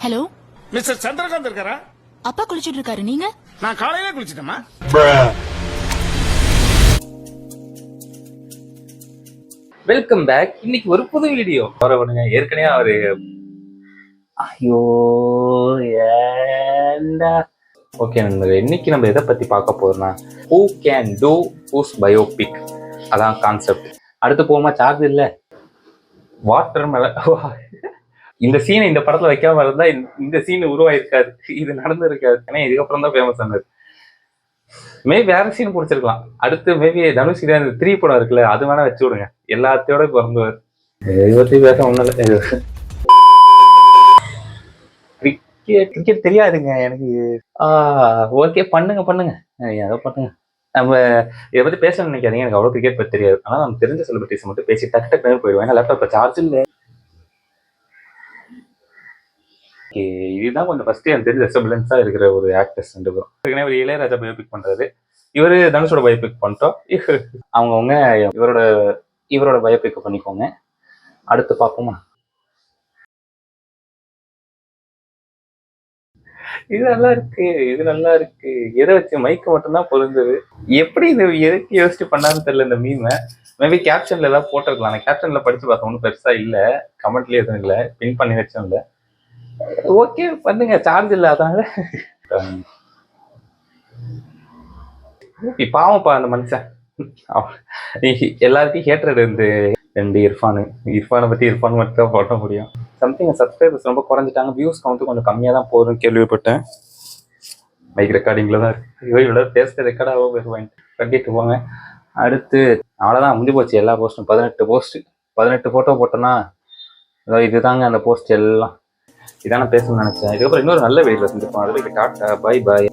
Hello mister Chandrakant இருக்காரா? அப்பா குளிச்சிட்டு இருக்காரு. நீங்க? நான் காலையிலே குளிச்சிட்டேமா. Welcome back. இன்னைக்கு ஒரு புது வீடியோ வரவனுங்க. ஏற்கனவே அவரு ஐயோ ஏண்டா. ஓகே நண்பர்களே, இன்னைக்கு நம்ம எதை பத்தி பார்க்க போறோம்னா who can do whose biopic, அதான் கான்செப்ட். அடுத்து போமா சார்ஜ் இல்ல வாட்டர் மேல. இந்த சீனை இந்த படத்துல வைக்காம இருந்தா இந்த சீன் உருவாயிருக்காது, இது நடந்திருக்காது. ஏன்னா இதுக்கப்புறம் தான் ஃபேமஸ் ஆனது. மேபி வேற சீன் பிடிச்சிருக்கலாம். அடுத்து மேபி தனுஷ் இந்த 3 படம் இருக்குல்ல, அது வேணா வச்சு விடுங்க. எல்லாத்தையோட பிறந்தவர் பத்தி பேச ஒண்ணும் இல்லை. கிரிக்கெட் தெரியாதுங்க எனக்கு. ஓகே பண்ணுங்க ஏதோ பண்ணுங்க. நம்ம இதை பத்தி பேசணும்னு நினைக்காதீங்க, எனக்கு அவ்வளவு கிரிக்கெட் பத்தி தெரியாது. ஆனா நம்ம தெரிஞ்ச செலிபிரிட்டிஸ் மட்டும் பேசி டக்கு டக்கு போயிடுவேன். ஏன்னா லேப்டாப்ல சார்ஜ் இல்லை. இதுதான் கொஞ்சம் ஃபர்ஸ்ட் எனக்கு தெரிஞ்ச ரெசபிளன்ஸா இருக்கிற ஒரு ஆக்டர்ஸ் 2 பேரும். ஏற்கனவே ஒரு இளையராஜா பயோபிக் பண்றாரு, இவரு தனுஷோட பயோபிக் பண்ணிட்டோம். அவங்கவுங்க இவரோட பயோபிக் பண்ணிக்கோங்க. அடுத்து பார்ப்போமா. இது நல்லா இருக்கு. எதை வச்சு மைக்கு மட்டும்தான் பொருந்தது. எப்படி இது எதுக்கு யோசிச்சு பண்ணான்னு தெரியல. இந்த மீமை மேபி கேப்ஷன்ல ஏதாவது போட்டிருக்கலாம். நான் கேப்ஷன்ல படிச்சு பார்த்தேன், ஒன்றும் பெருசா இல்ல, கமெண்ட்லயே எதுவும் இல்லை, பின் பண்ணி வச்சும் இல்லை. ஓகே பண்ணுங்க, சார்ஜ் இல்லை அதனால. பாவம்ப்பா அந்த மனுஷன். எல்லாருக்கும் ஹேட்ரட் இருந்து 2 இர்ஃபானை பத்தி இர்ஃபான் மட்டும் தான் போட முடியும். சம்திங் சப்ஸ்கிரைபர்ஸ் ரொம்ப குறைஞ்சிட்டாங்க, வியூஸ் கவுண்ட் கொஞ்சம் கம்மியாக தான் போகுதுன்னு கேள்விப்பட்டேன். மைக் ரெக்கார்டிங்ல தான் இருக்கு. இவ்வளோ பேசுகிற ரெக்கார்டாக போயிருவாங்க, கட்டிட்டு போங்க. அடுத்து அவ்வளோதான், முடிஞ்சு போச்சு எல்லா போஸ்ட்டும். 18 ஃபோட்டோ போட்டோன்னா இதுதாங்க அந்த போஸ்ட் எல்லாம். இதான பேசணும்னு நினைச்சேன். இதுக்கப்புறம் இன்னொரு நல்ல வீடியோல சந்திப்போம். அது வரைக்கும் டாட்டா, பை பாய்.